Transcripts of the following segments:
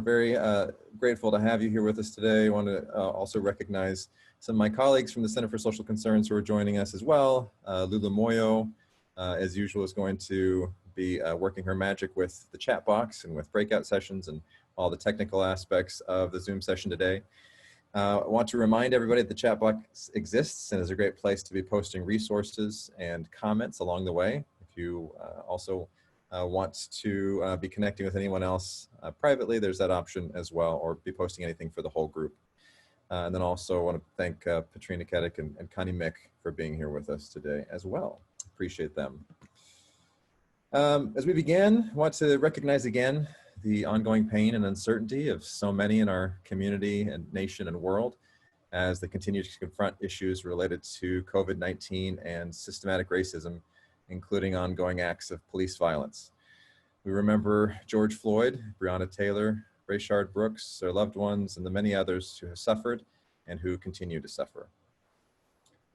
very grateful to have you here with us today. I want to also recognize some of my colleagues from the Center for Social Concerns who are joining us as well. Lula Moyo, as usual, is going to be working her magic with the chat box and with breakout sessions and all the technical aspects of the Zoom session today. I want to remind everybody that the chat box exists and is a great place to be posting resources and comments along the way. If you also want to be connecting with anyone else privately, there's that option as well, or be posting anything for the whole group. And then also want to thank Patrina Keddick and Connie Mick for being here with us today as well. Appreciate them. As we begin, I want to recognize again the ongoing pain and uncertainty of so many in our community and nation and world as they continue to confront issues related to COVID-19 and systematic racism, including ongoing acts of police violence. We remember George Floyd, Breonna Taylor, Rayshard Brooks, their loved ones, and the many others who have suffered and who continue to suffer.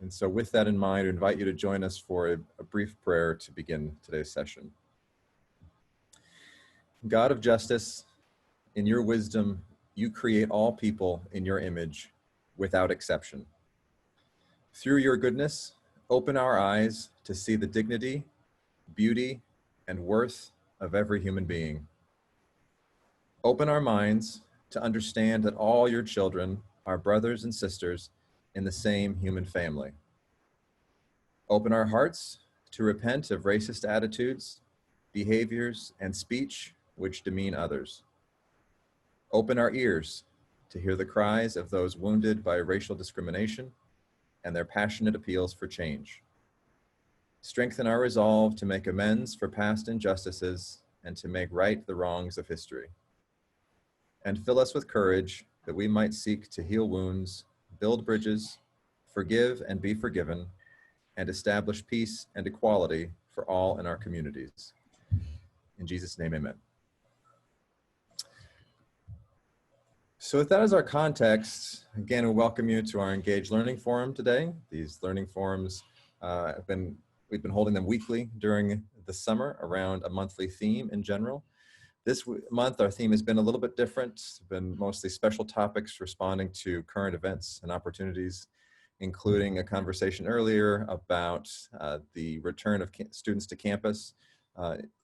And so with that in mind, I invite you to join us for a brief prayer to begin today's session. God of justice, in your wisdom, you create all people in your image without exception. Through your goodness, open our eyes to see the dignity, beauty, and worth of every human being. Open our minds to understand that all your children are brothers and sisters in the same human family. Open our hearts to repent of racist attitudes, behaviors, and speech which demean others. Open our ears to hear the cries of those wounded by racial discrimination and their passionate appeals for change. Strengthen our resolve to make amends for past injustices and to make right the wrongs of history. And fill us with courage that we might seek to heal wounds, build bridges, forgive and be forgiven, and establish peace and equality for all in our communities. In Jesus' name, amen. So with that as our context, again, we welcome you to our Engaged Learning Forum today. These learning forums, we've been holding them weekly during the summer around a monthly theme in general. This month, our theme has been a little bit different. It's been mostly special topics responding to current events and opportunities, including a conversation earlier about the return of students to campus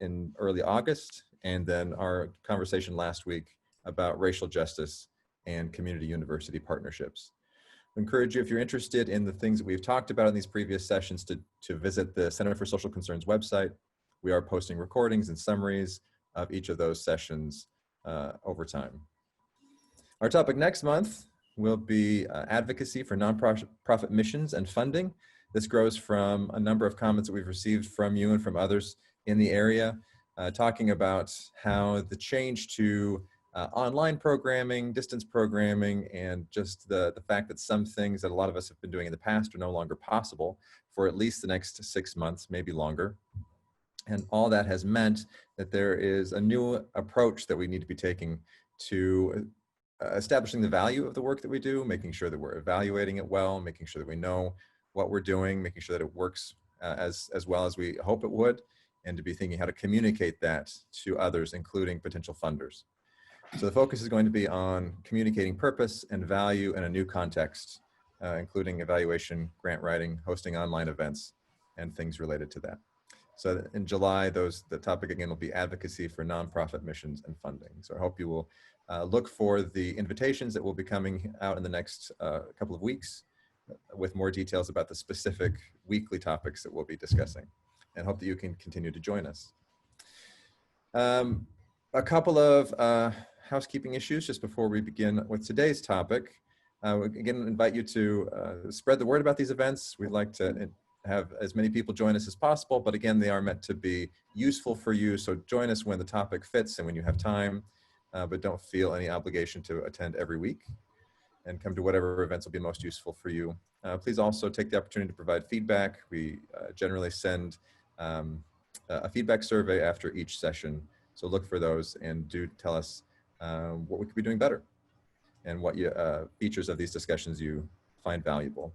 in early August, and then our conversation last week about racial justice and community university partnerships. I encourage you, if you're interested in the things that we've talked about in these previous sessions, to visit the Center for Social Concerns website. We are posting recordings and summaries of each of those sessions over time. Our topic next month will be advocacy for nonprofit missions and funding. This grows from a number of comments that we've received from you and from others in the area, talking about how the change to online programming, distance programming, and just the fact that some things that a lot of us have been doing in the past are no longer possible for at least the next 6 months, maybe longer. And all that has meant that there is a new approach that we need to be taking to establishing the value of the work that we do, making sure that we're evaluating it well, making sure that we know what we're doing, making sure that it works as well as we hope it would, and to be thinking how to communicate that to others, including potential funders. So the focus is going to be on communicating purpose and value in a new context, including evaluation, grant writing, hosting online events, and things related to that. So in July, the topic again will be advocacy for nonprofit missions and funding. So I hope you will look for the invitations that will be coming out in the next couple of weeks with more details about the specific weekly topics that we'll be discussing, and hope that you can continue to join us. A couple of housekeeping issues just before we begin with today's topic. Again, invite you to spread the word about these events. We'd like to have as many people join us as possible, but again, they are meant to be useful for you. So join us when the topic fits and when you have time, but don't feel any obligation to attend every week, and come to whatever events will be most useful for you. Please also take the opportunity to provide feedback. We generally send a feedback survey after each session. So look for those and do tell us what we could be doing better and what features of these discussions you find valuable.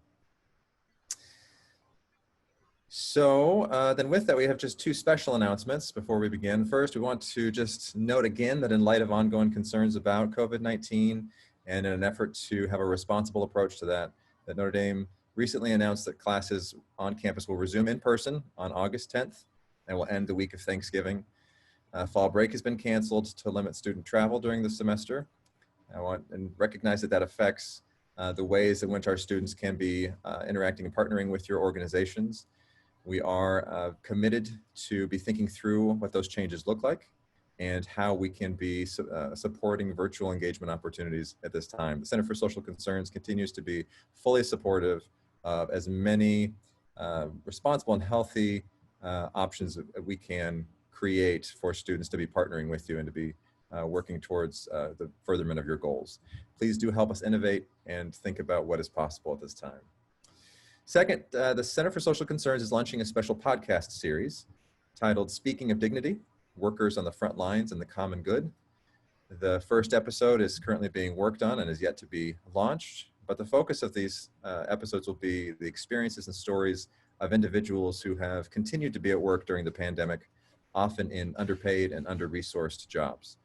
Then with that, we have just two special announcements before we begin. First, we want to just note again that in light of ongoing concerns about COVID-19 and in an effort to have a responsible approach to that Notre Dame recently announced that classes on campus will resume in person on August 10th and will end the week of Thanksgiving. Fall break has been canceled to limit student travel during the semester. I want and recognize that that affects the ways in which our students can be interacting and partnering with your organizations. We are committed to be thinking through what those changes look like and how we can be supporting virtual engagement opportunities at this time. The Center for Social Concerns continues to be fully supportive of as many responsible and healthy options that we can create for students to be partnering with you and to be working towards the furtherment of your goals. Please do help us innovate and think about what is possible at this time. Second, the Center for Social Concerns is launching a special podcast series titled Speaking of Dignity, Workers on the Front Lines and the Common Good. The first episode is currently being worked on and is yet to be launched, but the focus of these episodes will be the experiences and stories of individuals who have continued to be at work during the pandemic, often in underpaid and under-resourced jobs.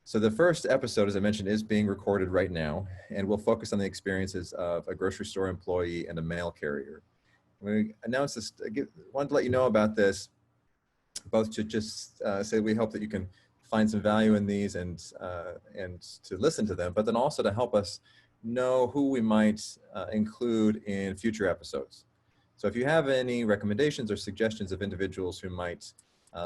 So the first episode, as I mentioned, is being recorded right now, and we'll focus on the experiences of a grocery store employee and a mail carrier. When we announced this, I wanted to let you know about this, both to just say we hope that you can find some value in these and to listen to them, but then also to help us know who we might include in future episodes. So if you have any recommendations or suggestions of individuals who might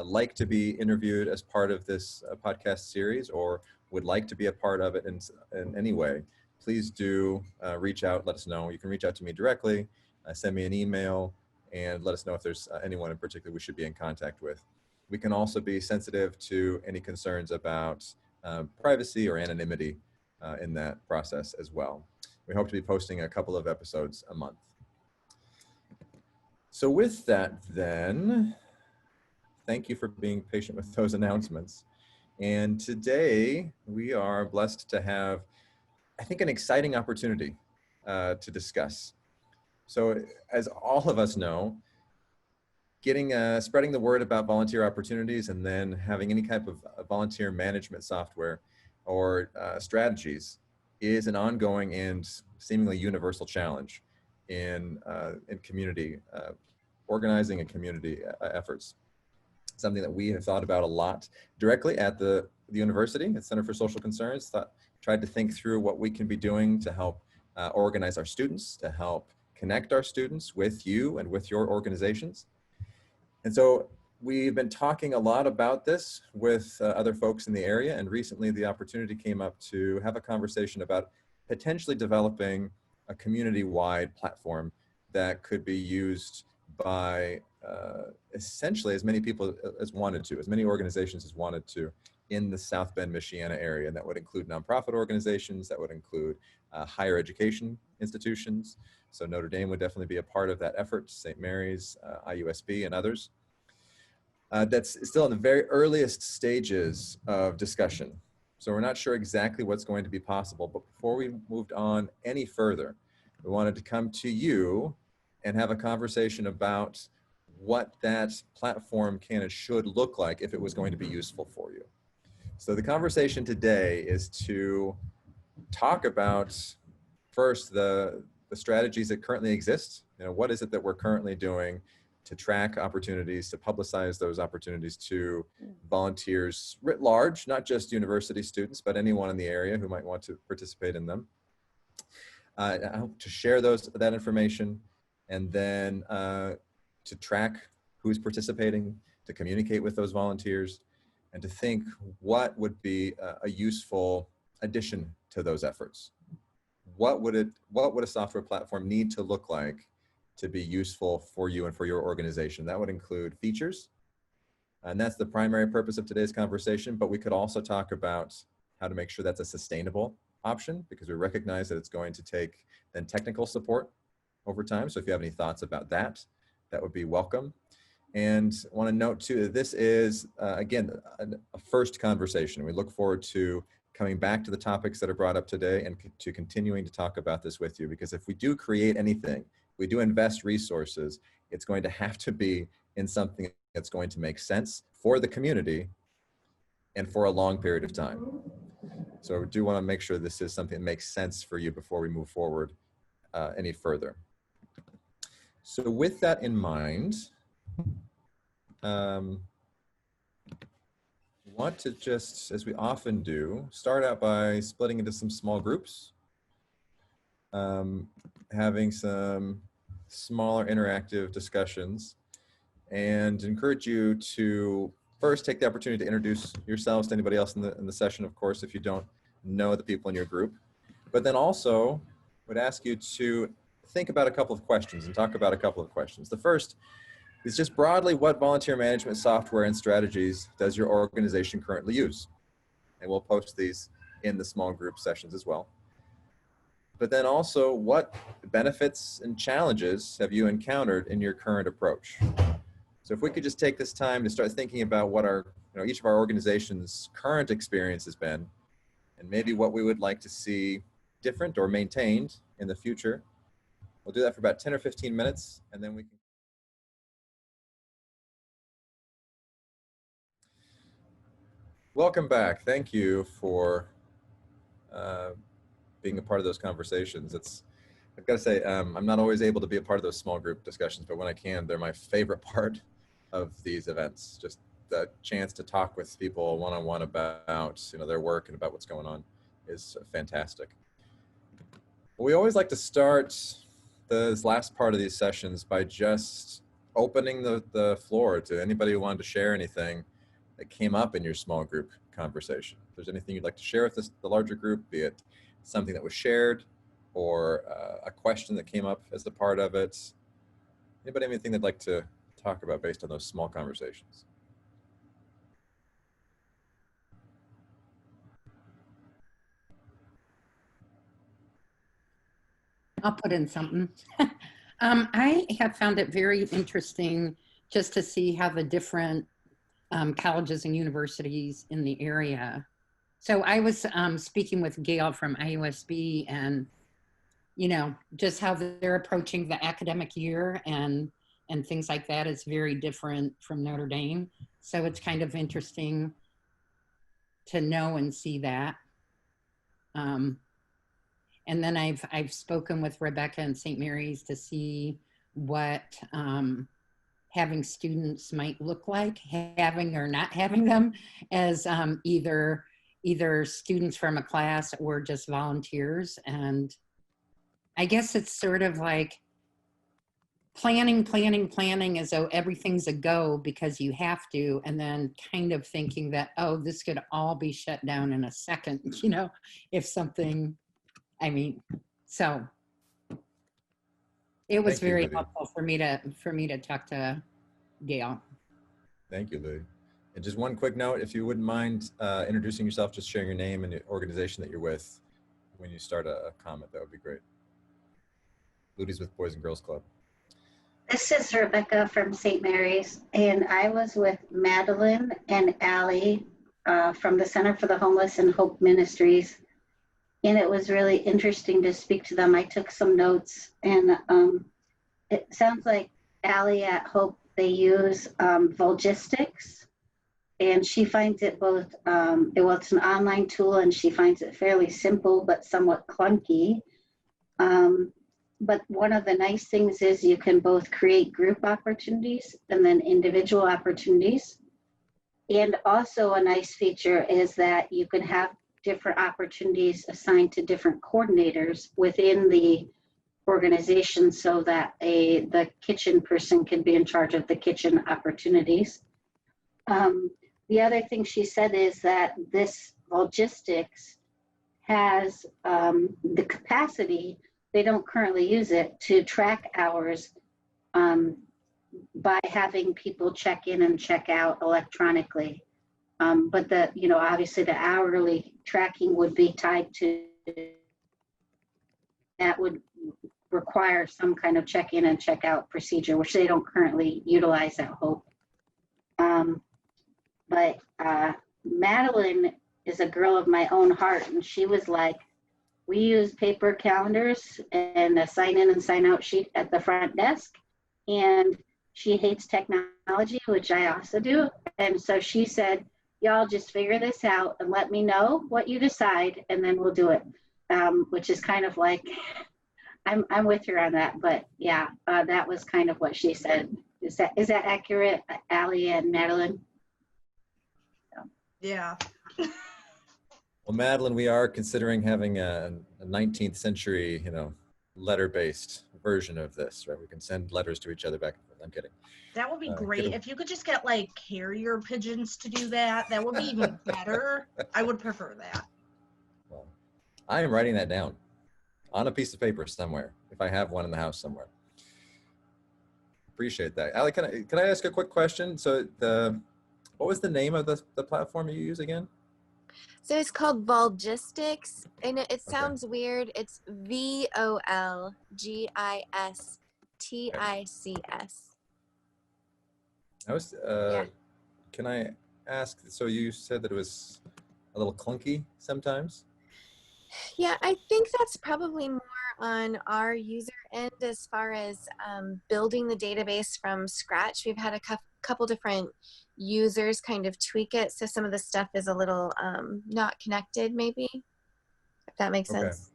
like to be interviewed as part of this podcast series or would like to be a part of it in any way, please do reach out, let us know. You can reach out to me directly, send me an email, and let us know if there's anyone in particular we should be in contact with. We can also be sensitive to any concerns about privacy or anonymity in that process as well. We hope to be posting a couple of episodes a month. So with that then, thank you for being patient with those announcements. And today we are blessed to have, I think, an exciting opportunity to discuss. So as all of us know, spreading the word about volunteer opportunities and then having any type of volunteer management software or strategies is an ongoing and seemingly universal challenge in community organizing and community efforts. Something that we have thought about a lot directly at the university, at Center for Social Concerns, tried to think through what we can be doing to help organize our students, to help connect our students with you and with your organizations. And so we've been talking a lot about this with other folks in the area, and recently the opportunity came up to have a conversation about potentially developing a community-wide platform that could be used by essentially as many people as wanted to, as many organizations as wanted to in the South Bend, Michiana area. And that would include nonprofit organizations, that would include higher education institutions. So Notre Dame would definitely be a part of that effort, St. Mary's, IUSB, and others. That's still in the very earliest stages of discussion. So we're not sure exactly what's going to be possible, but before we moved on any further, we wanted to come to you and have a conversation about what that platform can and should look like if it was going to be useful for you. So the conversation today is to talk about first the strategies that currently exist. You know, what is it that we're currently doing to track opportunities, to publicize those opportunities to volunteers writ large, not just university students, but anyone in the area who might want to participate in them. To share that information, and then to track who's participating, to communicate with those volunteers, and to think what would be a useful addition to those efforts. What would a software platform need to look like to be useful for you and for your organization? That would include features, and that's the primary purpose of today's conversation, but we could also talk about how to make sure that's a sustainable option, because we recognize that it's going to take then technical support over time. So if you have any thoughts about that, that would be welcome. And I want to note too, that this is, again, a first conversation. We look forward to coming back to the topics that are brought up today and to continuing to talk about this with you, because if we do create anything, we do invest resources, It's going to have to be in something that's going to make sense for the community and for a long period of time. So we do want to make sure this is something that makes sense for you before we move forward any further. So with that in mind, want to just, as we often do, start out by splitting into some small groups, having some smaller interactive discussions, and encourage you to first take the opportunity to introduce yourselves to anybody else in the session, of course, if you don't know the people in your group. But then also would ask you to think about a couple of questions and talk about a couple of questions. The first is just broadly, what volunteer management software and strategies does your organization currently use? And we'll post these in the small group sessions as well. But then also, what benefits and challenges have you encountered in your current approach? So if we could just take this time to start thinking about what our, each of our organization's current experience has been, and maybe what we would like to see different or maintained in the future. We'll do that for about 10 or 15 minutes, and then we can. Welcome back. Thank you for being a part of those conversations. I've got to say, I'm not always able to be a part of those small group discussions, but when I can, they're my favorite part of these events. Just the chance to talk with people one-on-one about their work and about what's going on is fantastic. We always like to start this last part of these sessions by just opening the floor to anybody who wanted to share anything that came up in your small group conversation. If there's anything you'd like to share with the larger group, be it something that was shared or a question that came up as a part of it. Anybody have anything they'd like to talk about based on those small conversations? I'll put in something. I have found it very interesting just to see how the different colleges and universities in the area. So I was speaking with Gail from IUSB, and just how they're approaching the academic year and things like that is very different from Notre Dame. So it's kind of interesting to know and see that. And then I've spoken with Rebecca and St. Mary's to see what having students might look like, having or not having them as either students from a class or just volunteers. And I guess it's sort of like planning as though everything's a go because you have to, and then kind of thinking that, oh, this could all be shut down in a second, if something, so it was very helpful for me to talk to Gail. Thank you, Lou. And just one quick note, if you wouldn't mind introducing yourself, just sharing your name and the organization that you're with when you start a comment, that would be great. Ludy's with Boys and Girls Club. This is Rebecca from St. Mary's, and I was with Madeline and Allie from the Center for the Homeless and Hope Ministries, and it was really interesting to speak to them. I took some notes, and it sounds like Allie at Hope, they use Volgistics, and she finds it both, it's an online tool, and she finds it fairly simple but somewhat clunky. But one of the nice things is you can both create group opportunities and then individual opportunities. And also a nice feature is that you can have different opportunities assigned to different coordinators within the organization so that the kitchen person can be in charge of the kitchen opportunities. The other thing she said is that this logistics has the capacity, they don't currently use it, to track hours by having people check in and check out electronically. But obviously the hourly tracking would be tied to, that would require some kind of check-in and check-out procedure, which they don't currently utilize at Hope. But Madeline is a girl of my own heart, and she was like, we use paper calendars and a sign in and sign out sheet at the front desk. and she hates technology, which I also do. And so she said, y'all just figure this out and let me know what you decide, and then we'll do it. Which is kind of like, I'm with her on that, but yeah, that was kind of what she said. Is that accurate, Allie and Madeline? Yeah. Well, Madeline, we are considering having a 19th century, letter-based version of this, right? We can send letters to each other back and forth. I'm kidding. That would be great. If you could just get like carrier pigeons to do that, that would be even better. I would prefer that. Well, I am writing that down on a piece of paper somewhere, if I have one in the house somewhere. Appreciate that. Allie, can I ask a quick question? So what was the name of the platform you use again? So it's called Volgistics, and it sounds weird. It's VOLGISTICS. Yeah. Can I ask, so you said that it was a little clunky sometimes? Yeah, I think that's probably more on our user end as far as building the database from scratch. We've had a couple different users kind of tweak it, so some of the stuff is a little not connected, maybe, if that makes sense.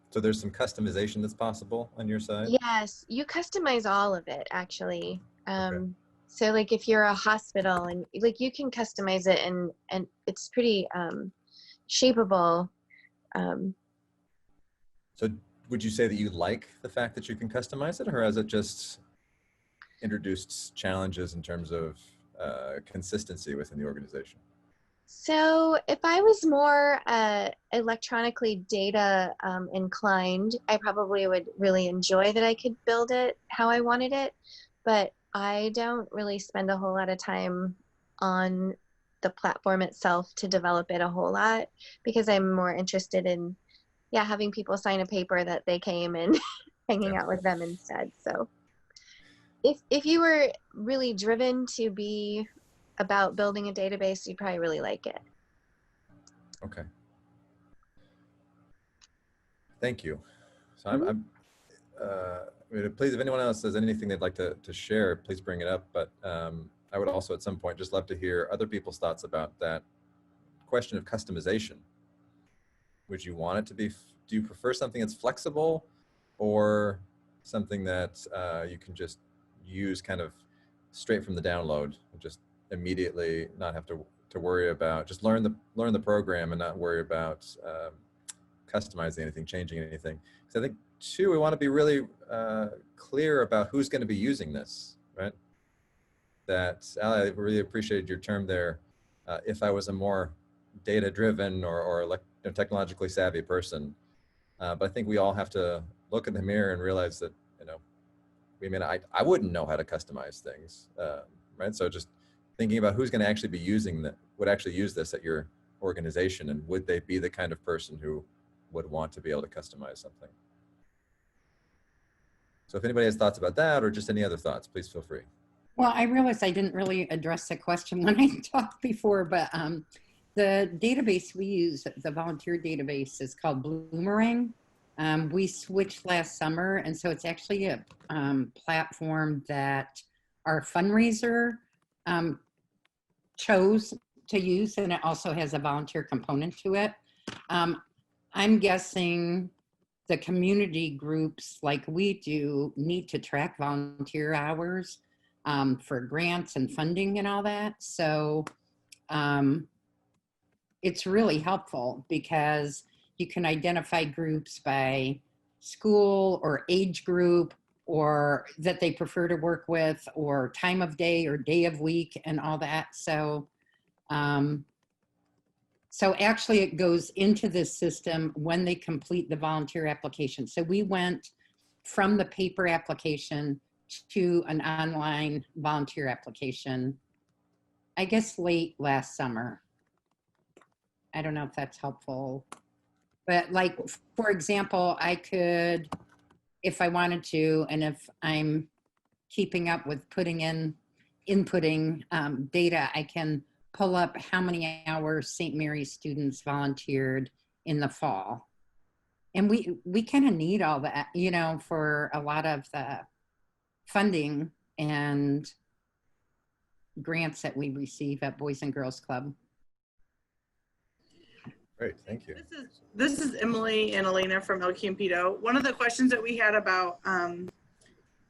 So there's some customization that's possible on your side? Yes, you customize all of it, actually. So like if you're a hospital, and like you can customize it, and it's pretty shapeable. So would you say that you like the fact that you can customize it, or has it just introduced challenges in terms of consistency within the organization? So if I was more electronically data inclined, I probably would really enjoy that I could build it how I wanted it. But I don't really spend a whole lot of time on the platform itself to develop it a whole lot, because I'm more interested in, having people sign a paper that they came and hanging out with them instead. So if you were really driven to be about building a database, you'd probably really like it. Okay. Thank you. So please, if anyone else has anything they'd like to share, please bring it up. But I would also at some point just love to hear other people's thoughts about that question of customization. Would you want it to be, do you prefer something that's flexible, or something that you can just use kind of straight from the download, and just immediately not have to worry about, just learn the program and not worry about customizing anything, changing anything? Because I think too, we want to be really clear about who's going to be using this, right? That, Allie, I really appreciated your term there. If I was a more data-driven or technologically savvy person, but I think we all have to look in the mirror and realize that, I wouldn't know how to customize things, right? So just thinking about who's going to actually be using that, would actually use this at your organization, and would they be the kind of person who would want to be able to customize something? So if anybody has thoughts about that, or just any other thoughts, please feel free. Well, I realized I didn't really address the question when I talked before, but the database we use, the volunteer database, is called Bloomerang. We switched last summer, and so it's actually a platform that our fundraiser chose to use, and it also has a volunteer component to it. I'm guessing the community groups like we do need to track volunteer hours for grants and funding and all that. So it's really helpful because you can identify groups by school or age group, or that they prefer to work with, or time of day or day of week and all that. So so actually it goes into this system when they complete the volunteer application. So we went from the paper application to an online volunteer application, I guess late last summer. I don't know if that's helpful, but like, for example, I could, if I wanted to, and if I'm keeping up with inputting data, I can pull up how many hours St. Mary's students volunteered in the fall. And we kind of need all that, for a lot of the funding and grants that we receive at Boys and Girls Club. Great, thank you. This is Emily and Elena from El Campito. One of the questions that we had about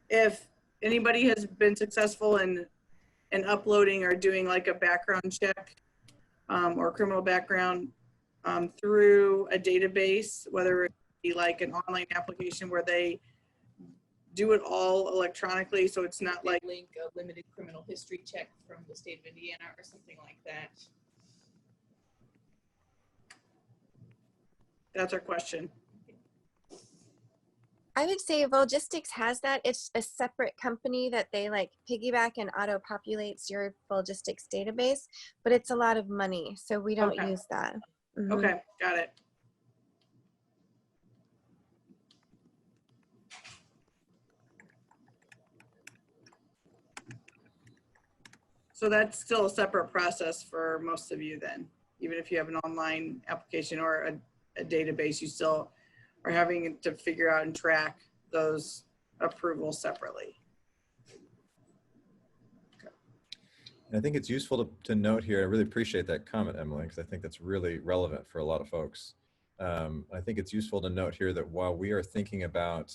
if anybody has been successful in uploading or doing like a background check or criminal background through a database, whether it be like an online application where they do it all electronically, so it's not like link a limited criminal history check from the state of Indiana or something like that. That's our question. I would say Volgistics has that. It's a separate company that they like piggyback and auto populates your Volgistics database, but it's a lot of money, so we don't Okay. use that. Okay, got it. So that's still a separate process for most of you then, even if you have an online application or a database, you still are having to figure out and track those approvals separately. And I think it's useful to note here, I really appreciate that comment, Emily, because I think that's really relevant for a lot of folks. I think it's useful to note here that while we are thinking about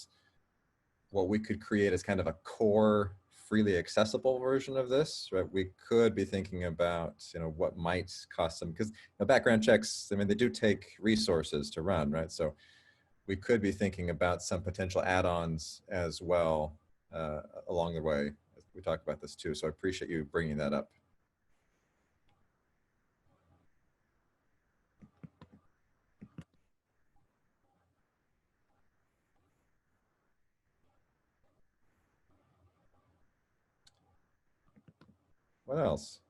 what we could create as kind of a core freely accessible version of this, right? We could be thinking about, what might cost them, because background checks, I mean, they do take resources to run, right? So we could be thinking about some potential add-ons as well along the way. We talk about this too, so I appreciate you bringing that up. What else?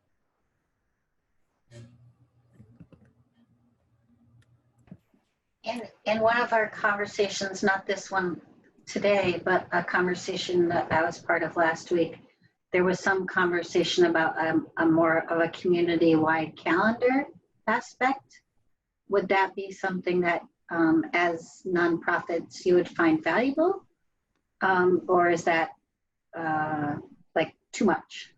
In one of our conversations, not this one today, but a conversation that I was part of last week, there was some conversation about a more of a community-wide calendar aspect. Would that be something that as nonprofits you would find valuable? Or is that like too much?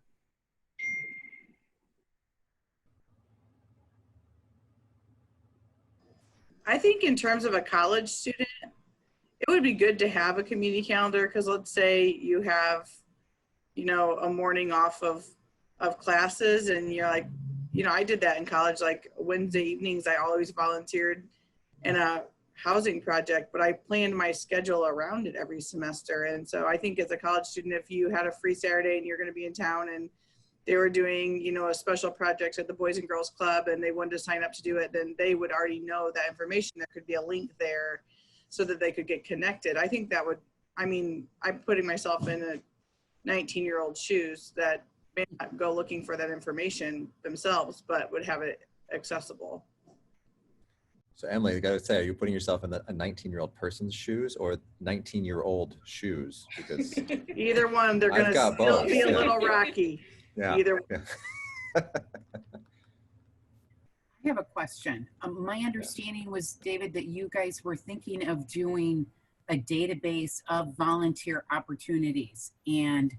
I think in terms of a college student, it would be good to have a community calendar, because let's say you have, a morning off of classes and you're like, I did that in college, like Wednesday evenings, I always volunteered in a housing project, but I planned my schedule around it every semester. And so I think as a college student, if you had a free Saturday and you're going to be in town and they were doing, a special project at the Boys and Girls Club and they wanted to sign up to do it, then they would already know that information. There could be a link there so that they could get connected. I think that would, I'm putting myself in a 19-year-old shoes that may not go looking for that information themselves, but would have it accessible. So Emily, I gotta say, are you putting yourself in a 19-year-old person's shoes or 19-year-old shoes? Because either one, they're going to still be a little rocky. Yeah. Either. Yeah. I have a question. My understanding was, David, that you guys were thinking of doing a database of volunteer opportunities, and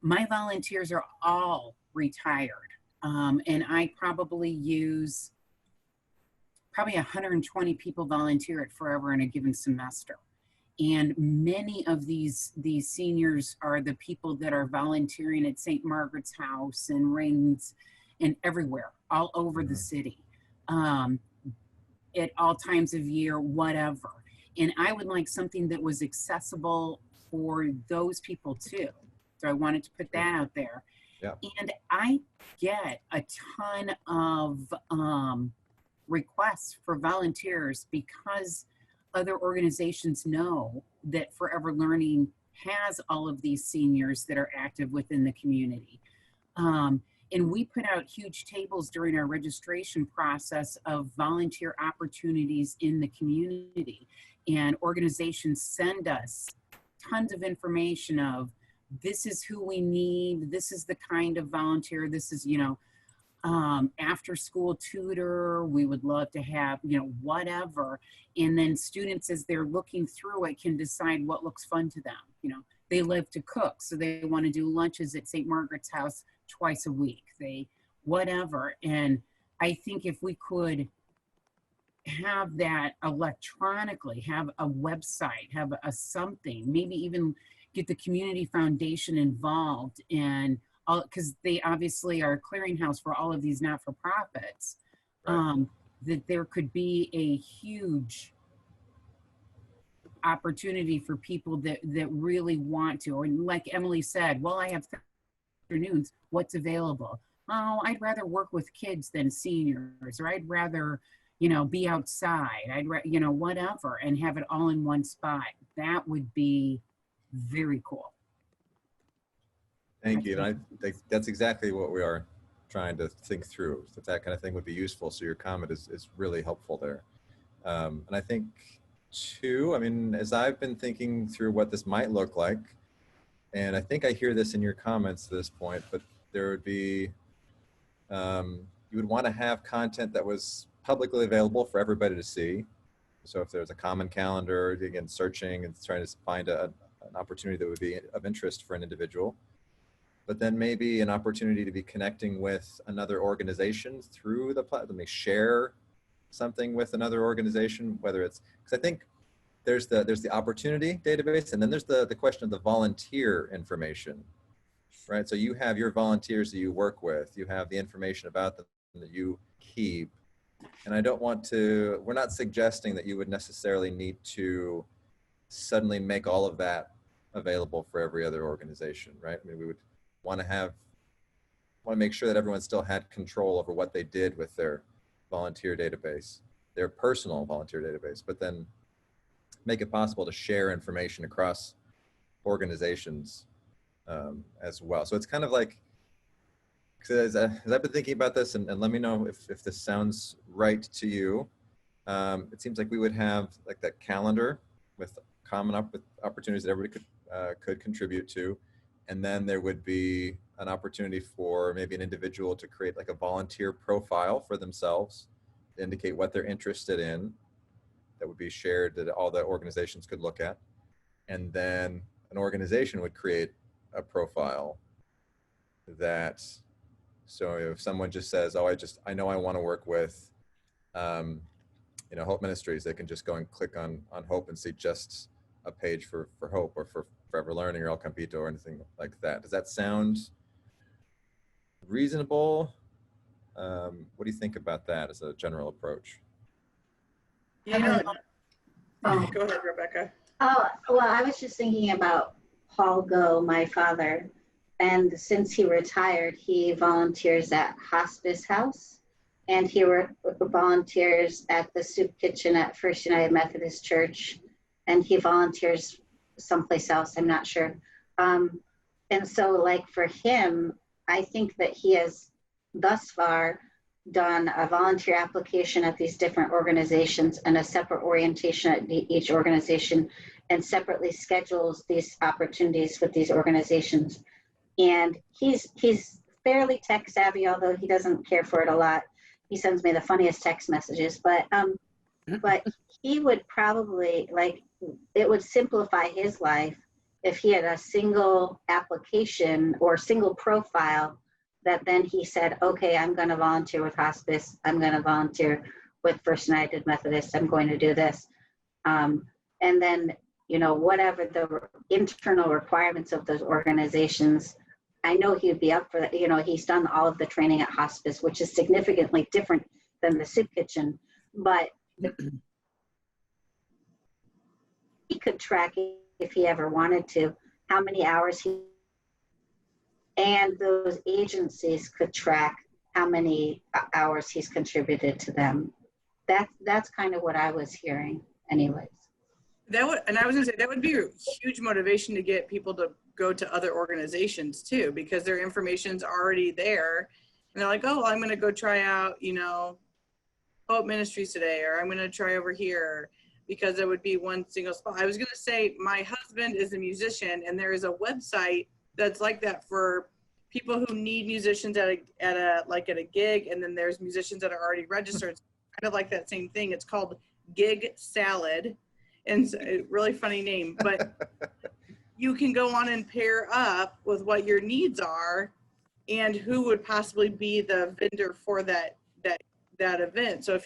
my volunteers are all retired, and I probably use 120 people volunteer at Forever in a given semester. And many of these seniors are the people that are volunteering at St. Margaret's House and Rings and everywhere, all over the city, at all times of year, whatever. And I would like something that was accessible for those people too. So I wanted to put that out there. Yeah. And I get a ton of requests for volunteers because other organizations know that Forever Learning has all of these seniors that are active within the community. And we put out huge tables during our registration process of volunteer opportunities in the community. And organizations send us tons of information of, this is who we need, this is the kind of volunteer, this is, after school tutor, we would love to have, whatever. And then students, as they're looking through it, can decide what looks fun to them. they live to cook, so they want to do lunches at St. Margaret's house twice a week. They whatever. And I think if we could have that electronically, have a website, have a something, maybe even get the community foundation involved, and all, because they obviously are a clearinghouse for all of these not-for-profits, Right. that there could be a huge opportunity for people that really want to. Or like Emily said, well, I have afternoons, what's available? Oh, I'd rather work with kids than seniors, or I'd rather, be outside. Whatever, and have it all in one spot. That would be very cool. Thank you. And I think that's exactly what we are trying to think through. That kind of thing would be useful. So your comment is really helpful there. And I think too, I mean, as I've been thinking through what this might look like, and I think I hear this in your comments to this point, but there would be, you would want to have content that was publicly available for everybody to see. So if there's a common calendar, again, searching and trying to find an opportunity that would be of interest for an individual, but then maybe an opportunity to be connecting with another organization through the platform. They share something with another organization, whether it's, because I think there's the opportunity database, and then there's the question of the volunteer information, right? So you have your volunteers that you work with, you have the information about them that you keep. And I don't want to, we're not suggesting that you would necessarily need to suddenly make all of that available for every other organization, right? I mean, we would want to make sure that everyone still had control over what they did with their volunteer database, their personal volunteer database, but then make it possible to share information across organizations as well. So it's kind of like, as I've been thinking about this, and let me know if this sounds right to you, it seems like we would have like that calendar with common up with opportunities that everybody could contribute to. And then there would be an opportunity for maybe an individual to create like a volunteer profile for themselves, to indicate what they're interested in, that would be shared, that all the organizations could look at. And then an organization would create a profile that, so if someone just says, oh, I know I want to work with, Hope Ministries, they can just go and click on Hope and see just a page for Hope or for Forever Learning or El Campito or anything like that. Does that sound reasonable? What do you think about that as a general approach? Go ahead, Rebecca. Oh, well, I was just thinking about Paul Go, my father. And since he retired, he volunteers at Hospice House, and he volunteers at the soup kitchen at First United Methodist Church, and he volunteers someplace else, I'm not sure. And so like for him, I think that he has thus far done a volunteer application at these different organizations and a separate orientation at each organization, and separately schedules these opportunities with these organizations. And he's fairly tech savvy, although he doesn't care for it a lot. He sends me the funniest text messages, but he would probably, like, it would simplify his life if he had a single application or single profile that then he said, okay, I'm going to volunteer with Hospice. I'm going to volunteer with First United Methodist. I'm going to do this. And then, whatever the internal requirements of those organizations, I know he'd be up for that. He's done all of the training at Hospice, which is significantly different than the soup kitchen, but he could track, if he ever wanted to, how many hours and those agencies could track how many hours he's contributed to them. That's kind of what I was hearing anyways. I was gonna say, that would be a huge motivation to get people to go to other organizations too, because their information's already there. And they're like, oh, I'm gonna go try out, Hope Ministries today, or I'm gonna try over here, because there would be one single spot. I was gonna say, my husband is a musician, and there is a website that's like that for people who need musicians at a gig, and then there's musicians that are already registered. It's kind of like that same thing. It's called Gig Salad, and it's a really funny name, but you can go on and pair up with what your needs are and who would possibly be the vendor for that event. So if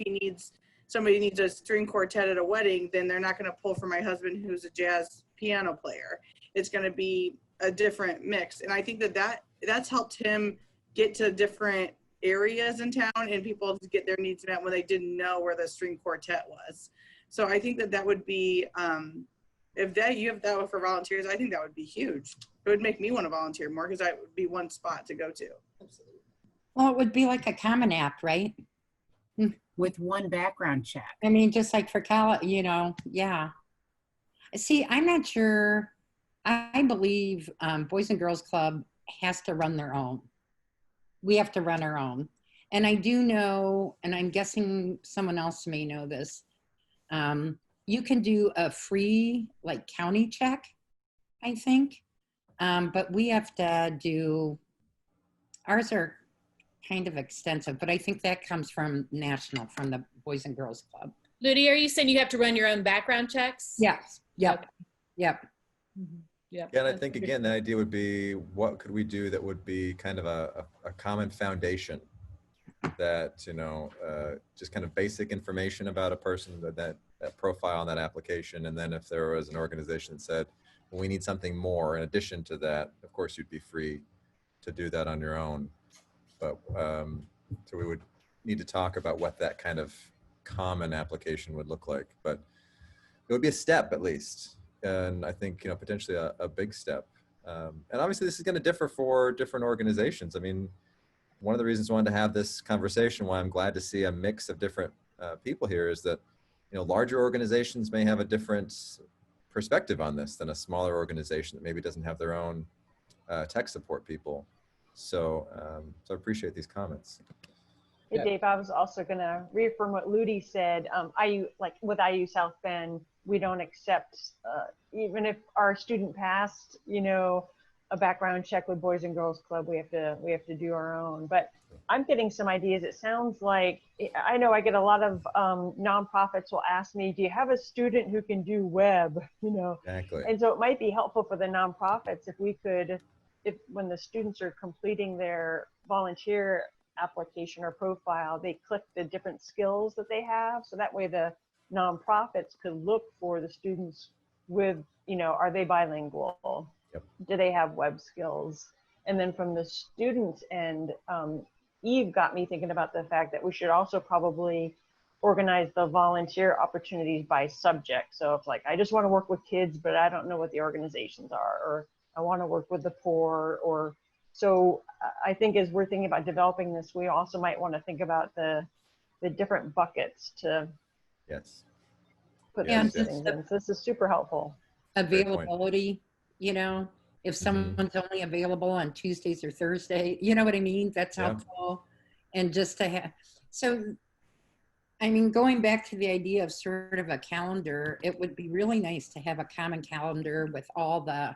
somebody needs a string quartet at a wedding, then they're not going to pull for my husband who's a jazz piano player. It's going to be a different mix. And I think that's helped him get to different areas in town and people to get their needs met when they didn't know where the string quartet was. So I think that would be, if you have that for volunteers, I think that would be huge. It would make me want to volunteer more because that would be one spot to go to. Absolutely. Well, it would be like a common app, right? With one background check. I mean, just like for college, yeah. See, I'm not sure. I believe Boys and Girls Club has to run their own. We have to run our own. And I do know, and I'm guessing someone else may know this, you can do a free like county check, I think. But we have to do, ours are kind of extensive, but I think that comes from national, from the Boys and Girls Club. Ludi, are you saying you have to run your own background checks? Yes. Yep. Yep. Mm-hmm. Yep. Yeah, and I think, again, the idea would be, what could we do that would be kind of a common foundation that, just kind of basic information about a person, that profile on that application. And then if there was an organization that said, well, we need something more in addition to that, of course, you'd be free to do that on your own. But so we would need to talk about what that kind of common application would look like. But it would be a step at least. And I think, potentially a big step. And obviously this is going to differ for different organizations. I mean, one of the reasons I wanted to have this conversation, why I'm glad to see a mix of different people here, is that, larger organizations may have a different perspective on this than a smaller organization that maybe doesn't have their own tech support people. So, so I appreciate these comments. Hey, Dave, I was also going to reaffirm what Ludi said. With IU South Bend, we don't accept, even if our student passed, a background check with Boys and Girls Club, we have to do our own. But I'm getting some ideas. It sounds like, I know I get a lot of nonprofits will ask me, do you have a student who can do web? Exactly. And so it might be helpful for the nonprofits if we could, when the students are completing their volunteer application or profile, they click the different skills that they have. So that way the nonprofits could look for the students with, are they bilingual? Yep. Do they have web skills? And then from the students end, Eve got me thinking about the fact that we should also probably organize the volunteer opportunities by subject. So if I just want to work with kids, but I don't know what the organizations are, or I want to work with the poor, or so I think as we're thinking about developing this, we also might want to think about the different buckets to put these things in. So this is super helpful. Availability, if someone's only available on Tuesdays or Thursday, you know what I mean? That's helpful. And just to have, so, I mean, going back to the idea of sort of a calendar, it would be really nice to have a common calendar with all the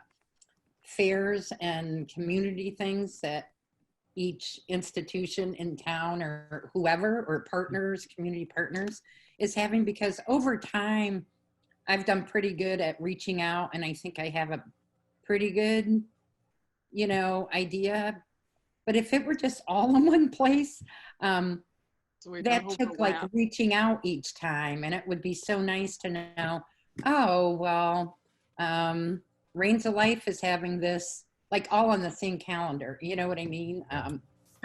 fairs and community things that each institution in town or whoever, or partners, community partners, is having, because over time, I've done pretty good at reaching out, and I think I have a pretty good, idea. But if it were just all in one place, that took like reaching out each time, and it would be so nice to know, oh, well, Reigns of Life is having this, like all on the same calendar, you know what I mean?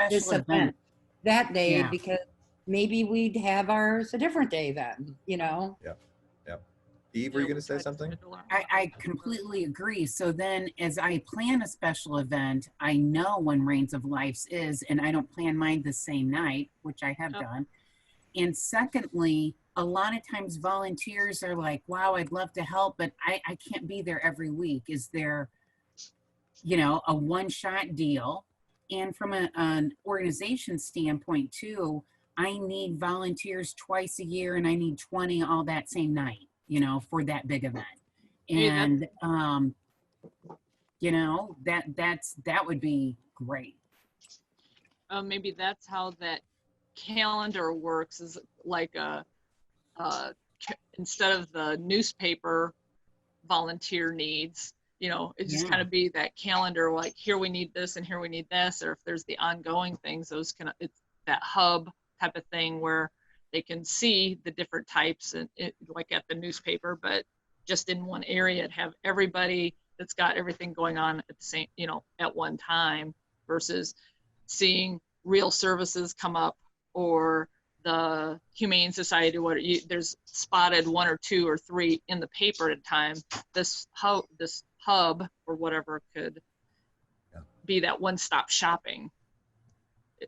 This event that day, because maybe we'd have ours a different day then, Yep. Eve, were you going to say something? I completely agree. So then as I plan a special event, I know when Reigns of Life is, and I don't plan mine the same night, which I have done. And secondly, a lot of times volunteers are like, wow, I'd love to help, but I can't be there every week. Is there, a one-shot deal? And from an organization standpoint too, I need volunteers twice a year, and I need 20 all that same night, for that big event. And, that would be great. Maybe that's how that calendar works, is like instead of the newspaper volunteer needs, you know, it just Yeah. kind of be that calendar, like here we need this and here we need this, or if there's the ongoing things, those can, it's that hub type of thing where they can see the different types and it, like at the newspaper, but just in one area, have everybody that's got everything going on at the same, you know, at one time, versus seeing real services come up or the Humane Society, there's spotted 1 or 2 or 3 in the paper at a time. This hub or whatever could be that one-stop shopping,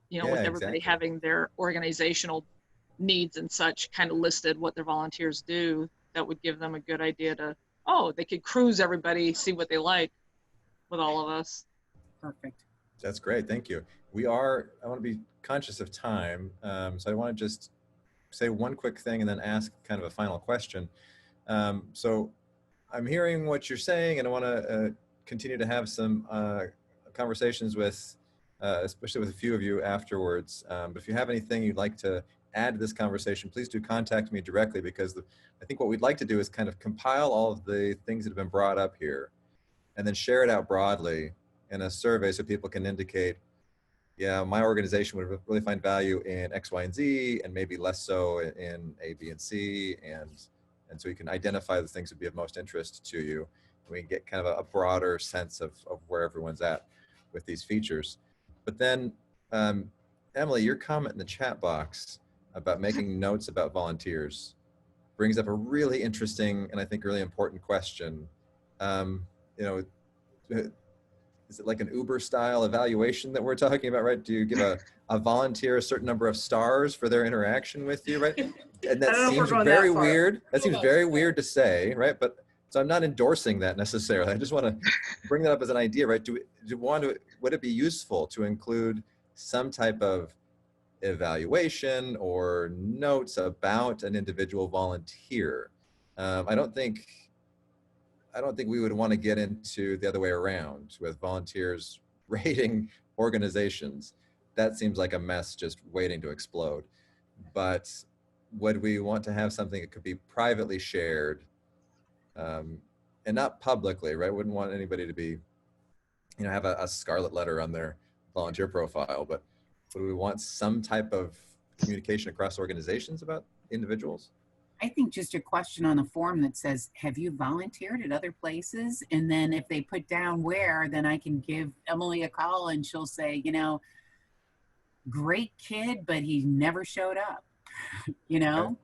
you know, Yeah, with everybody exactly. having their organizational needs and such kind of listed, what their volunteers do. That would give them a good idea to, oh, they could cruise everybody, see what they like with all of us. Perfect. That's great. Thank you. I want to be conscious of time. So I want to just say one quick thing and then ask kind of a final question. So I'm hearing what you're saying, and I want to continue to have some conversations with, especially with a few of you afterwards. But if you have anything you'd like to add to this conversation, please do contact me directly, because I think what we'd like to do is kind of compile all of the things that have been brought up here and then share it out broadly in a survey so people can indicate, yeah, my organization would really find value in X, Y, and Z, and maybe less so in A, B, and C. And so you can identify the things that would be of most interest to you. We can get kind of a broader sense of where everyone's at with these features. But then, Emily, your comment in the chat box about making notes about volunteers brings up a really interesting and I think really important question. You know, is it like an Uber style evaluation that we're talking about, right? Do you give a volunteer a certain number of stars for their interaction with you, right? And that I don't know if we're seems going very that far. weird. That seems very weird to say, right? But so I'm not endorsing that necessarily. I just want to bring that up as an idea, right? Would it be useful to include some type of evaluation or notes about an individual volunteer? I don't think we would want to get into the other way around with volunteers rating organizations. That seems like a mess just waiting to explode. But would we want to have something that could be privately shared, and not publicly, right? Wouldn't want anybody to be, you know, have a scarlet letter on their volunteer profile, but would we want some type of communication across organizations about individuals? I think just a question on the form that says, have you volunteered at other places? And then if they put down where, then I can give Emily a call and she'll say, you know, great kid, but he never showed up, you know? Okay.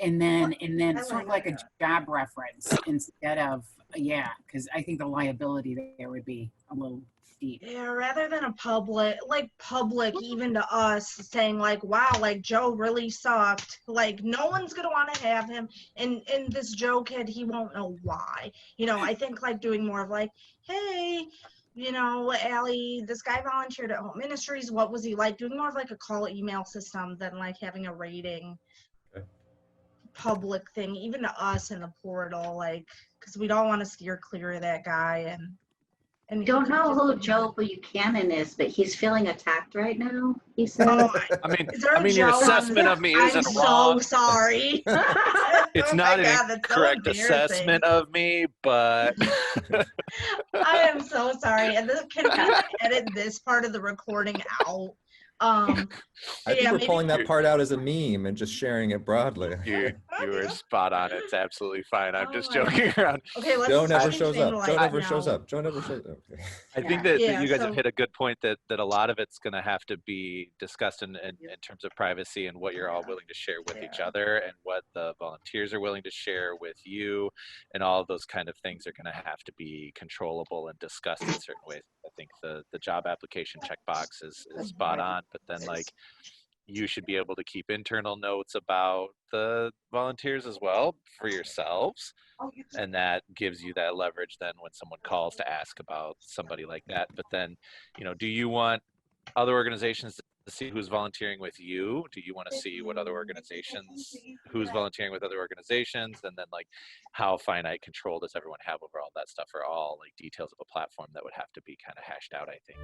And then I sort of like like a job reference instead of, yeah, because I think the liability there would be a little deep. Yeah, rather than a public, even to us, saying like, wow, like Joe really sucked. Like no one's gonna want to have him, and this Joe kid, he won't know why. You know, I think like doing more of like, hey, you know, Allie, this guy volunteered at Home Ministries. What was he like? Doing more of like a call email system than like having a rating. Okay. Public thing, even to us in the portal, like, because we don't want to steer clear of that guy. And Don't he know could who just- Joe Buchanan is, but he's feeling attacked right now, he said. Oh, I mean, is there a your Joe on assessment the- of me I'm isn't so wrong. sorry. It's Oh not my an God, that's so incorrect embarrassing. assessment of me, but I am so sorry. And this, can we edit this part of the recording out? I think we're maybe- pulling that part out as a meme and just sharing it broadly. you were spot on. It's absolutely fine. I'm just Oh my joking around. Okay, let's Joe never change shows name up. to, Joe like, never shows now. up. Joe never shows up. Okay. I think Yeah. that you guys so- have hit a good point that a lot of it's going to have to be discussed in terms of privacy and what you're all willing to share with each other and what the volunteers are willing to share with you, and all of those kind of things are going to have to be controllable and discussed in certain ways. I think the job application checkbox is spot on, but then like you should be able to keep internal notes about the volunteers as well for yourselves. And that gives you that leverage then when someone calls to ask about somebody like that. But then, you know, do you want other organizations to see who's volunteering with you? Do you want to see what other organizations, who's volunteering with other organizations? And then like how finite control does everyone have over all that stuff, are all like details of a platform that would have to be kind of hashed out, I think.